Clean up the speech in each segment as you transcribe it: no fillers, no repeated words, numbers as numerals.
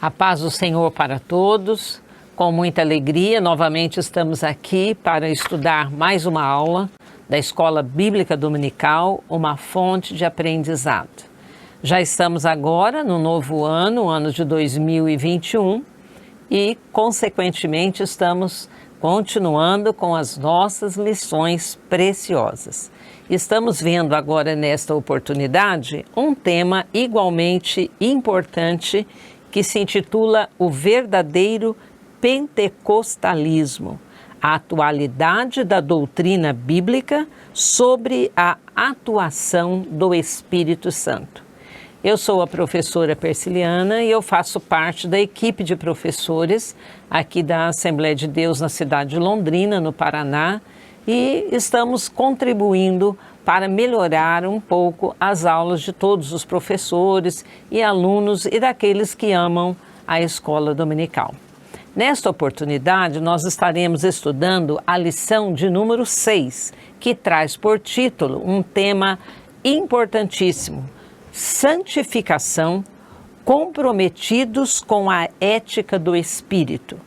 A paz do Senhor para todos. Com muita alegria, novamente estamos aqui para estudar mais uma aula da Escola Bíblica Dominical, uma fonte de aprendizado. Já estamos agora no novo ano, o ano de 2021, e, consequentemente, estamos continuando com as nossas lições preciosas. Estamos vendo agora, nesta oportunidade, um tema igualmente importante que se intitula O Verdadeiro Pentecostalismo, a atualidade da doutrina bíblica sobre a atuação do Espírito Santo. Eu sou a professora Persiliana e eu faço parte da equipe de professores aqui da Assembleia de Deus na cidade de Londrina, no Paraná, e estamos contribuindo para melhorar um pouco as aulas de todos os professores e alunos e daqueles que amam a escola dominical. Nesta oportunidade, nós estaremos estudando a lição de número 6, que traz por título um tema importantíssimo: santificação, comprometidos com a ética do Espírito.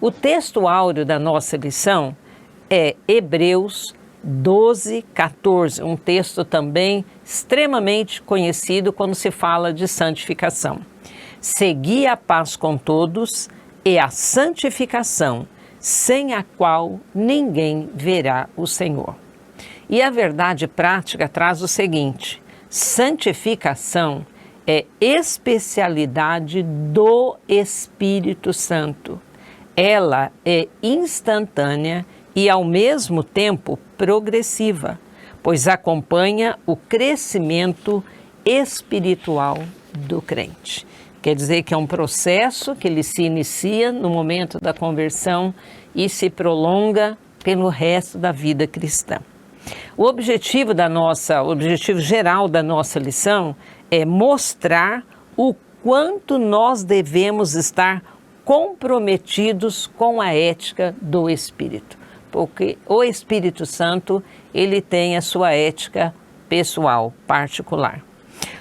O texto áureo da nossa lição é Hebreus 12, 14, um texto também extremamente conhecido quando se fala de santificação. Segui a paz com todos e a santificação, sem a qual ninguém verá o Senhor. E a verdade prática traz o seguinte: santificação é especialidade do Espírito Santo. Ela é instantânea e, ao mesmo tempo, progressiva, pois acompanha o crescimento espiritual do crente. Quer dizer que é um processo que ele se inicia no momento da conversão e se prolonga pelo resto da vida cristã. O objetivo geral da nossa lição é mostrar o quanto nós devemos estar comprometidos com a ética do Espírito, porque o Espírito Santo, ele tem a sua ética pessoal, particular.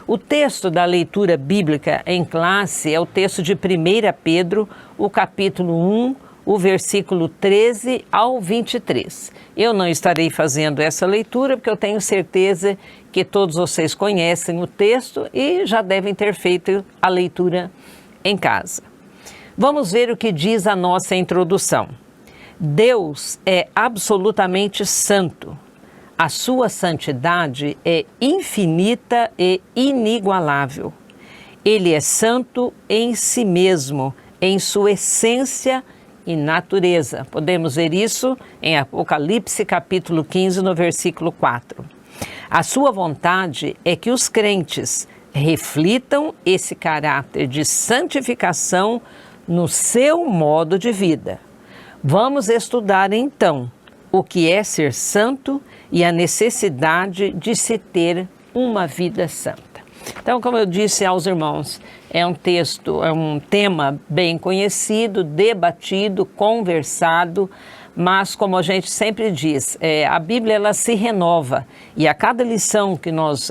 O texto da leitura bíblica em classe é o texto de 1 Pedro, o capítulo 1, o versículo 13 ao 23. Eu não estarei fazendo essa leitura porque eu tenho certeza que todos vocês conhecem o texto e já devem ter feito a leitura em casa. Vamos ver o que diz a nossa introdução. Deus é absolutamente santo. A sua santidade é infinita e inigualável. Ele é santo em si mesmo, em sua essência e natureza. Podemos ver isso em Apocalipse capítulo 15, no versículo 4. A sua vontade é que os crentes reflitam esse caráter de santificação no seu modo de vida. Vamos estudar então o que é ser santo e a necessidade de se ter uma vida santa. Então, como eu disse aos irmãos, é um tema bem conhecido, debatido, conversado, mas como a gente sempre diz, a Bíblia ela se renova e a cada lição que nós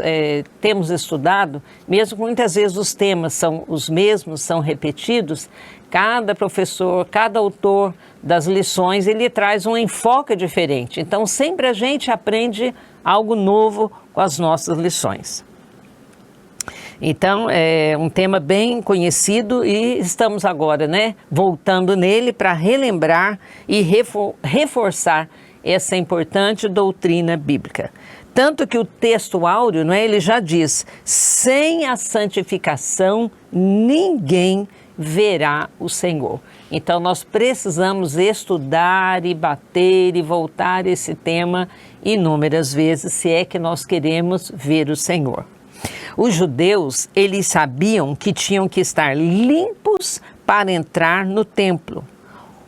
temos estudado, mesmo que muitas vezes os temas são os mesmos, são repetidos, cada professor, cada autor das lições, ele traz um enfoque diferente. Então, sempre a gente aprende algo novo com as nossas lições. Então, é um tema bem conhecido e estamos agora, voltando nele para relembrar e reforçar essa importante doutrina bíblica. Tanto que o texto áureo, ele já diz: sem a santificação ninguém verá o Senhor. Então, nós precisamos estudar e bater e voltar esse tema inúmeras vezes, se é que nós queremos ver o Senhor. Os judeus, eles sabiam que tinham que estar limpos para entrar no templo.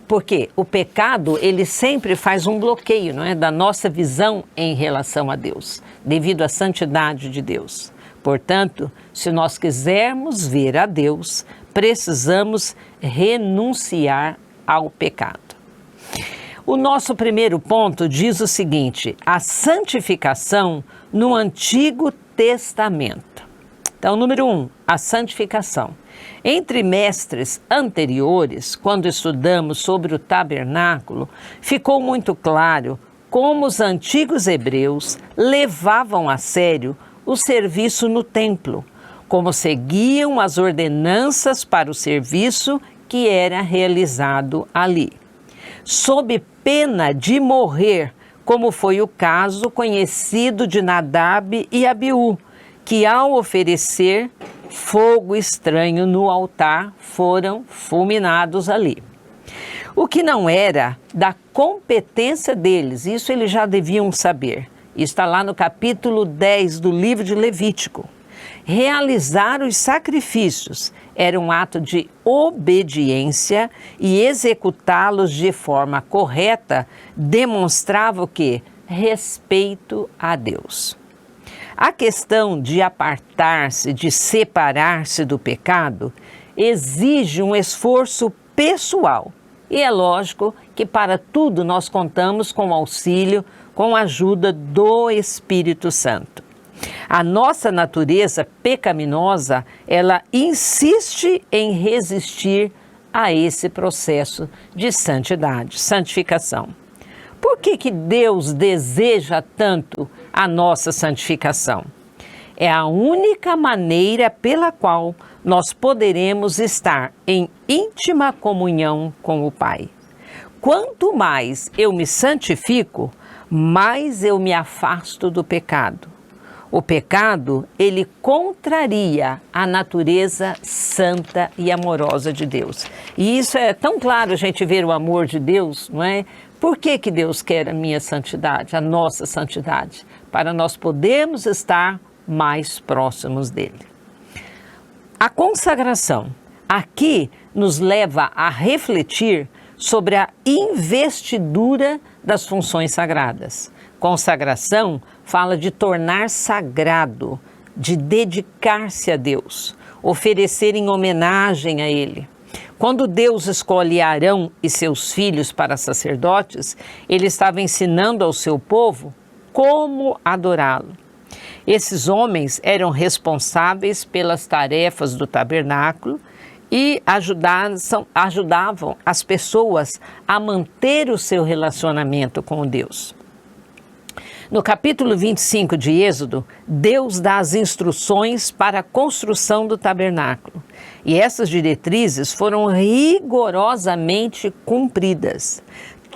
Porque o pecado, ele sempre faz um bloqueio, da nossa visão em relação a Deus, devido à santidade de Deus. Portanto, se nós quisermos ver a Deus, precisamos renunciar ao pecado. O nosso primeiro ponto diz o seguinte: a santificação no Antigo Testamento. Então, número 1, a santificação. Em trimestres anteriores, quando estudamos sobre o tabernáculo, ficou muito claro como os antigos hebreus levavam a sério o serviço no templo, como seguiam as ordenanças para o serviço que era realizado ali, sob pena de morrer, como foi o caso conhecido de Nadab e Abiú, que ao oferecer fogo estranho no altar foram fulminados ali. O que não era da competência deles, isso eles já deviam saber. Está lá no capítulo 10 do livro de Levítico. Realizar os sacrifícios era um ato de obediência e executá-los de forma correta demonstrava o quê? Respeito a Deus. A questão de apartar-se, de separar-se do pecado, exige um esforço pessoal. E é lógico que para tudo nós contamos com o auxílio, com a ajuda do Espírito Santo. A nossa natureza pecaminosa, ela insiste em resistir a esse processo de santidade, santificação. Por que Deus deseja tanto a nossa santificação? É a única maneira pela qual nós poderemos estar em íntima comunhão com o Pai. Quanto mais eu me santifico, mais eu me afasto do pecado. O pecado, ele contraria a natureza santa e amorosa de Deus. E isso é tão claro a gente ver o amor de Deus, não é? Por que Deus quer a minha santidade, a nossa santidade? Para nós podermos estar mais próximos dele. A consagração aqui nos leva a refletir sobre a investidura das funções sagradas. Consagração fala de tornar sagrado, de dedicar-se a Deus, oferecer em homenagem a Ele. Quando Deus escolhe Arão e seus filhos para sacerdotes, Ele estava ensinando ao seu povo como adorá-lo. Esses homens eram responsáveis pelas tarefas do tabernáculo e ajudavam as pessoas a manter o seu relacionamento com Deus. No capítulo 25 de Êxodo, Deus dá as instruções para a construção do tabernáculo. E essas diretrizes foram rigorosamente cumpridas.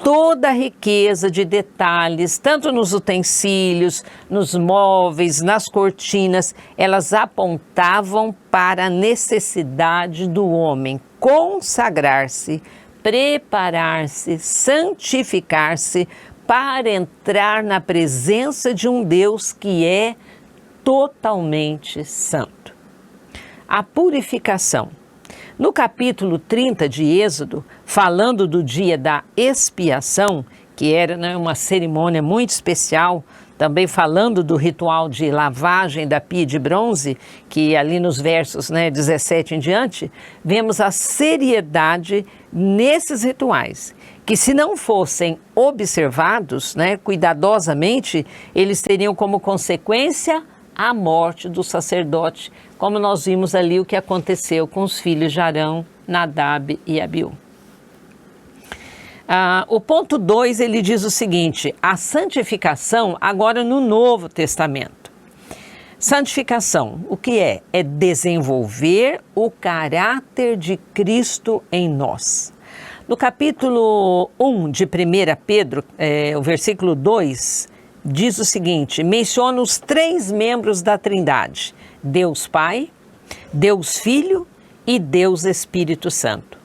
Toda a riqueza de detalhes, tanto nos utensílios, nos móveis, nas cortinas, elas apontavam para a necessidade do homem consagrar-se, preparar-se, santificar-se, para entrar na presença de um Deus que é totalmente santo. A purificação. No capítulo 30 de Êxodo, falando do dia da expiação, que era uma cerimônia muito especial, também falando do ritual de lavagem da pia de bronze, que ali nos versos 17 em diante, vemos a seriedade nesses rituais, que se não fossem observados cuidadosamente, eles teriam como consequência a morte do sacerdote, como nós vimos ali o que aconteceu com os filhos de Arão, Nadab e Abiú. O ponto 2, ele diz o seguinte, a santificação agora no Novo Testamento. Santificação, o que é? É desenvolver o caráter de Cristo em nós. No capítulo 1 de 1 Pedro, o versículo 2, diz o seguinte, menciona os 3 membros da Trindade, Deus Pai, Deus Filho e Deus Espírito Santo.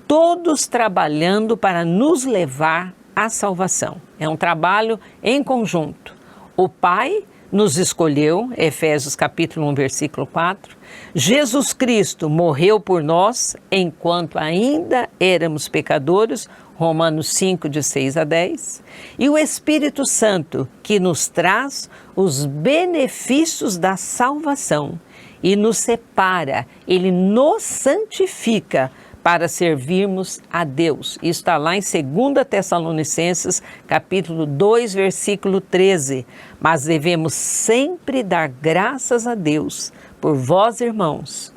Todos trabalhando para nos levar à salvação. É um trabalho em conjunto. O Pai nos escolheu, Efésios capítulo 1, versículo 4. Jesus Cristo morreu por nós enquanto ainda éramos pecadores, Romanos 5, de 6 a 10. E o Espírito Santo, que nos traz os benefícios da salvação e nos separa, ele nos santifica para servirmos a Deus. Isso está lá em 2 Tessalonicenses, capítulo 2, versículo 13. Mas devemos sempre dar graças a Deus por vós, irmãos,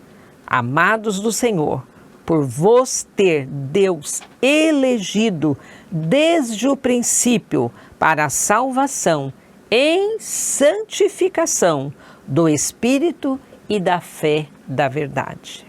Amados do Senhor, por vos ter Deus elegido desde o princípio para a salvação em santificação do Espírito e da fé da verdade.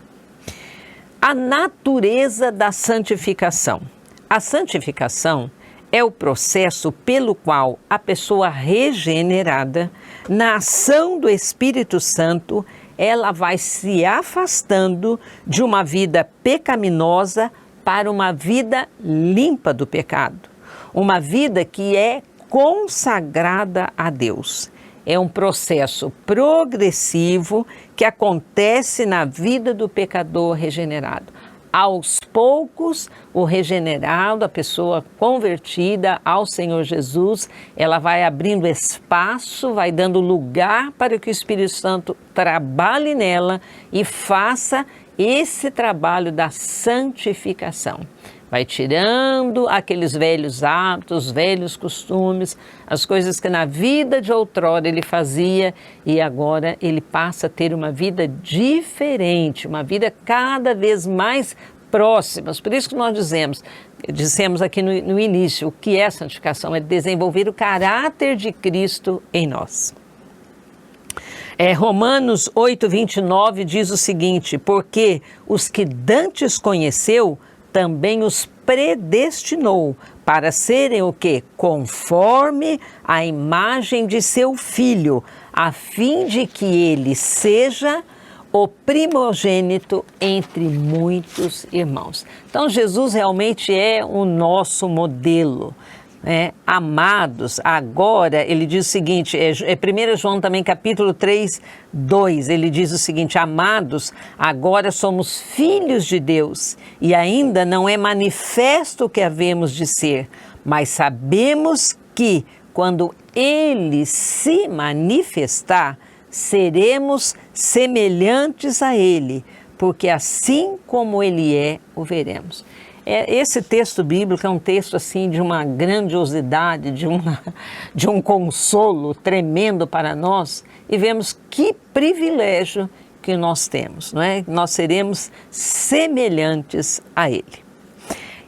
A natureza da santificação. A santificação é o processo pelo qual a pessoa regenerada, na ação do Espírito Santo, ela vai se afastando de uma vida pecaminosa para uma vida limpa do pecado. Uma vida que é consagrada a Deus. É um processo progressivo que acontece na vida do pecador regenerado. Aos poucos, o regenerado, a pessoa convertida ao Senhor Jesus, ela vai abrindo espaço, vai dando lugar para que o Espírito Santo trabalhe nela e faça esse trabalho da santificação. Vai tirando aqueles velhos hábitos, velhos costumes, as coisas que na vida de outrora ele fazia e agora ele passa a ter uma vida diferente, uma vida cada vez mais próxima. Por isso que nós dissemos aqui no início, o que é santificação? É desenvolver o caráter de Cristo em nós. Romanos 8:29 diz o seguinte: porque os que dantes conheceu, também os predestinou para serem o quê? Conforme a imagem de seu Filho, a fim de que ele seja o primogênito entre muitos irmãos. Então, Jesus realmente é o nosso modelo. Amados, agora ele diz o seguinte, 1 João também capítulo 3, 2, ele diz o seguinte: amados, agora somos filhos de Deus e ainda não é manifesto o que havemos de ser, mas sabemos que quando ele se manifestar, seremos semelhantes a ele, porque assim como ele é, o veremos. Esse texto bíblico é um texto assim de uma grandiosidade, de um consolo tremendo para nós, e vemos que privilégio que nós temos, não é? Nós seremos semelhantes a Ele.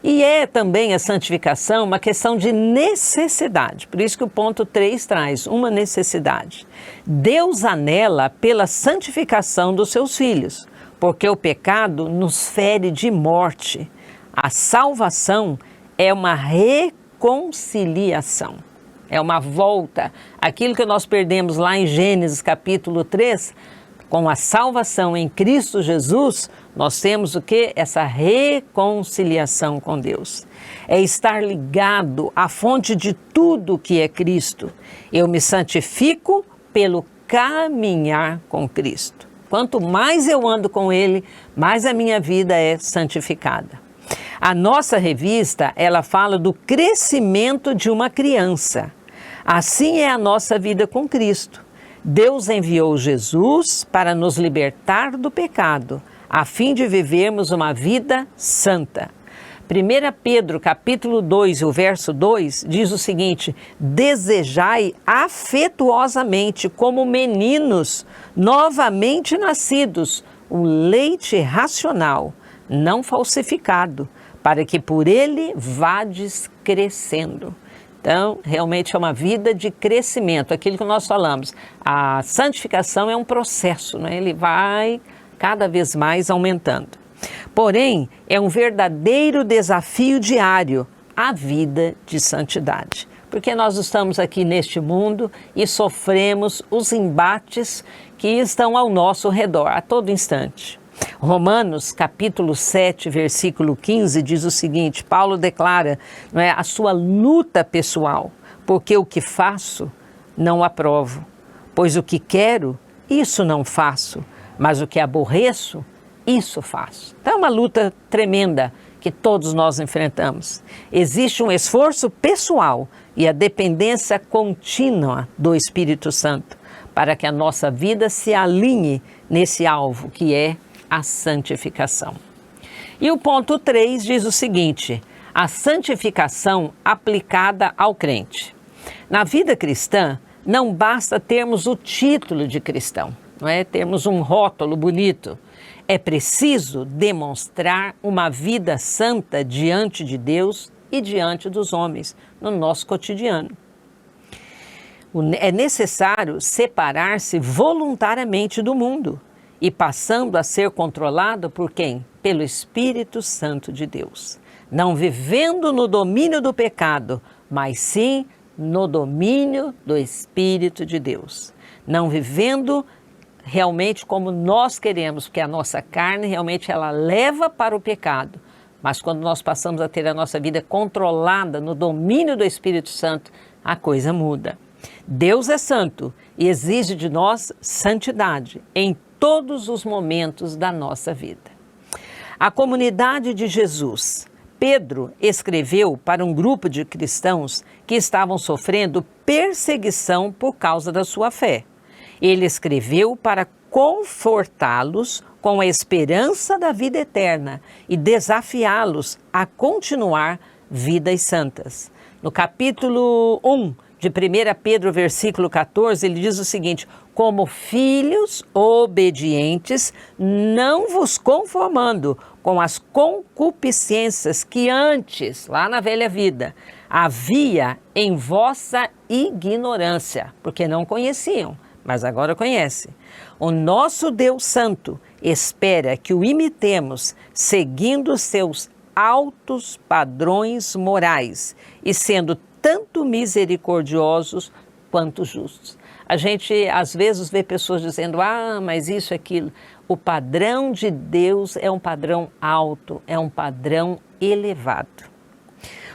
E é também a santificação uma questão de necessidade, por isso que o ponto 3 traz uma necessidade. Deus anela pela santificação dos seus filhos, porque o pecado nos fere de morte. A salvação é uma reconciliação, é uma volta. Aquilo que nós perdemos lá em Gênesis capítulo 3, com a salvação em Cristo Jesus, nós temos o quê? Essa reconciliação com Deus. É estar ligado à fonte de tudo que é Cristo. Eu me santifico pelo caminhar com Cristo. Quanto mais eu ando com Ele, mais a minha vida é santificada. A nossa revista, ela fala do crescimento de uma criança. Assim é a nossa vida com Cristo. Deus enviou Jesus para nos libertar do pecado, a fim de vivermos uma vida santa. 1 Pedro, capítulo 2, o verso 2, diz o seguinte: desejai afetuosamente, como meninos novamente nascidos, o leite racional, não falsificado, para que por ele vades crescendo. Então, realmente é uma vida de crescimento, aquilo que nós falamos. A santificação é um processo, né? Ele vai cada vez mais aumentando. Porém, é um verdadeiro desafio diário a vida de santidade. Porque nós estamos aqui neste mundo e sofremos os embates que estão ao nosso redor, a todo instante. Romanos capítulo 7, versículo 15 diz o seguinte: Paulo declara, não é, a sua luta pessoal, porque o que faço não aprovo, pois o que quero, isso não faço, mas o que aborreço, isso faço. Então é uma luta tremenda que todos nós enfrentamos. Existe um esforço pessoal e a dependência contínua do Espírito Santo para que a nossa vida se alinhe nesse alvo que é a santificação. E o ponto 3 diz o seguinte: a santificação aplicada ao crente. Na vida cristã, não basta termos o título de cristão, não é? Termos um rótulo bonito. É preciso demonstrar uma vida santa diante de Deus e diante dos homens, no nosso cotidiano. É necessário separar-se voluntariamente do mundo e passando a ser controlado por quem? Pelo Espírito Santo de Deus. Não vivendo no domínio do pecado, mas sim no domínio do Espírito de Deus. Não vivendo realmente como nós queremos, porque a nossa carne realmente ela leva para o pecado. Mas quando nós passamos a ter a nossa vida controlada no domínio do Espírito Santo, a coisa muda. Deus é santo e exige de nós santidade em todos os momentos da nossa vida. A comunidade de Jesus. Pedro escreveu para um grupo de cristãos que estavam sofrendo perseguição por causa da sua fé. Ele escreveu para confortá-los com a esperança da vida eterna e desafiá-los a continuar vidas santas. No capítulo 1 de 1 Pedro, versículo 14, ele diz o seguinte: como filhos obedientes, não vos conformando com as concupiscências que antes, lá na velha vida, havia em vossa ignorância, porque não conheciam, mas agora conhecem. O nosso Deus Santo espera que o imitemos, seguindo seus altos padrões morais e sendo tanto misericordiosos quanto justos. A gente às vezes vê pessoas dizendo, mas isso, aquilo. O padrão de Deus é um padrão alto, é um padrão elevado.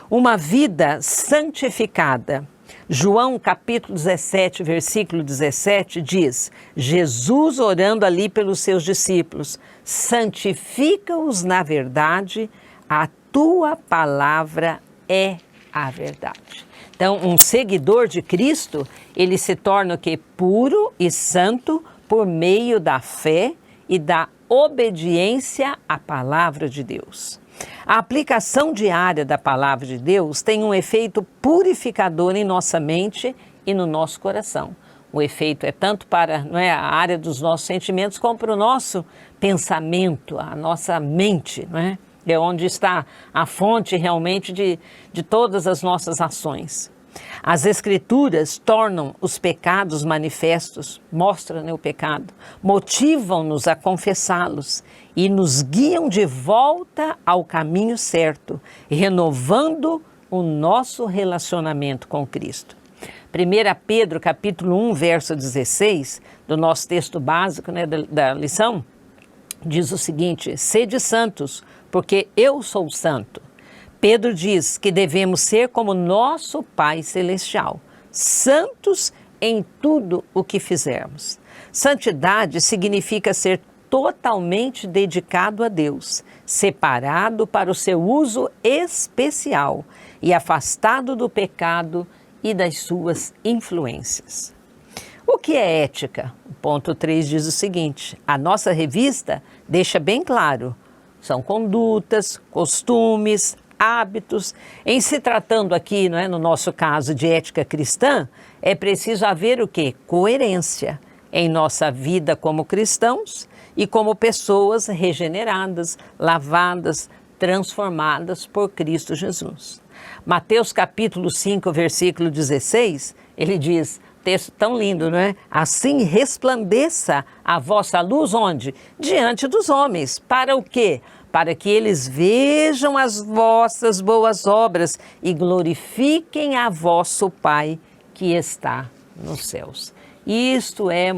Uma vida santificada. João capítulo 17, versículo 17 diz, Jesus orando ali pelos seus discípulos, santifica-os na verdade, a tua palavra é a verdade. Então, um seguidor de Cristo, ele se torna o quê? Puro e santo por meio da fé e da obediência à palavra de Deus. A aplicação diária da palavra de Deus tem um efeito purificador em nossa mente e no nosso coração. O efeito é tanto para a área dos nossos sentimentos, como para o nosso pensamento, a nossa mente, É onde está a fonte realmente de todas as nossas ações. As Escrituras tornam os pecados manifestos, mostram o pecado, motivam-nos a confessá-los e nos guiam de volta ao caminho certo, renovando o nosso relacionamento com Cristo. 1 Pedro capítulo 1, verso 16, do nosso texto básico da lição, diz o seguinte, sede santos, porque eu sou santo. Pedro diz que devemos ser como nosso Pai Celestial, santos em tudo o que fizermos. Santidade significa ser totalmente dedicado a Deus, separado para o seu uso especial e afastado do pecado e das suas influências. O que é ética? O ponto 3 diz o seguinte, a nossa revista deixa bem claro, são condutas, costumes, hábitos. Em se tratando aqui, no nosso caso de ética cristã, é preciso haver o quê? Coerência em nossa vida como cristãos e como pessoas regeneradas, lavadas, transformadas por Cristo Jesus. Mateus capítulo 5, versículo 16, ele diz, texto tão lindo, Assim resplandeça a vossa luz, onde? Diante dos homens. Para o quê? Para que eles vejam as vossas boas obras e glorifiquem a vosso Pai que está nos céus. Isto é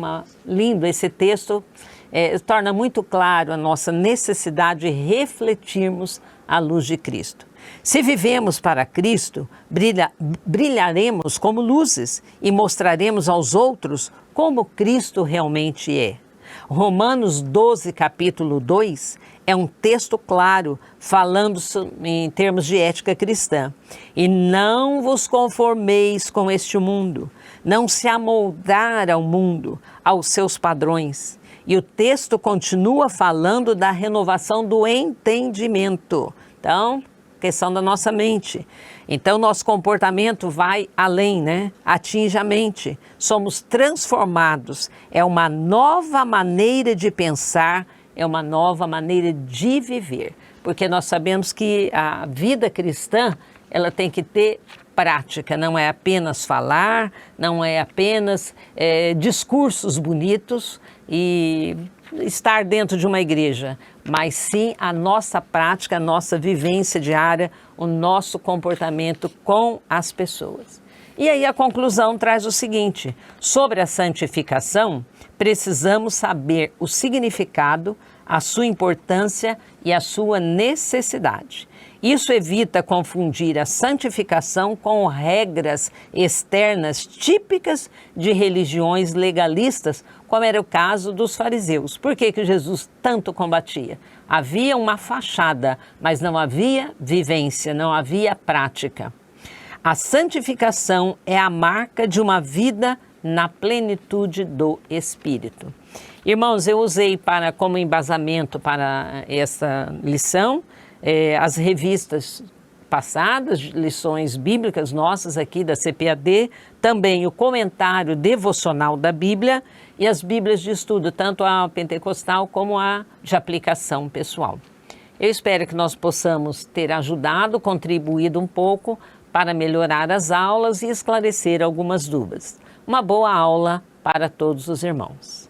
lindo, esse texto torna muito claro a nossa necessidade de refletirmos a luz de Cristo. Se vivemos para Cristo, brilharemos como luzes e mostraremos aos outros como Cristo realmente é. Romanos 12, capítulo 2, é um texto claro, falando em termos de ética cristã. E não vos conformeis com este mundo, não se amoldar ao mundo, aos seus padrões. E o texto continua falando da renovação do entendimento. Então, questão da nossa mente. Então, nosso comportamento vai além, Atinge a mente. Somos transformados. É uma nova maneira de pensar é uma nova maneira de viver, porque nós sabemos que a vida cristã, ela tem que ter prática, não é apenas falar, não é apenas discursos bonitos e estar dentro de uma igreja, mas sim a nossa prática, a nossa vivência diária, o nosso comportamento com as pessoas. E aí a conclusão traz o seguinte: sobre a santificação, precisamos saber o significado, a sua importância e a sua necessidade. Isso evita confundir a santificação com regras externas típicas de religiões legalistas, como era o caso dos fariseus. Por que Jesus tanto combatia? Havia uma fachada, mas não havia vivência, não havia prática. A santificação é a marca de uma vida na plenitude do Espírito. Irmãos, eu usei como embasamento para essa lição as revistas passadas, lições bíblicas nossas aqui da CPAD, também o comentário devocional da Bíblia e as Bíblias de estudo, tanto a pentecostal como a de aplicação pessoal. Eu espero que nós possamos ter ajudado, contribuído um pouco para melhorar as aulas e esclarecer algumas dúvidas. Uma boa aula para todos os irmãos.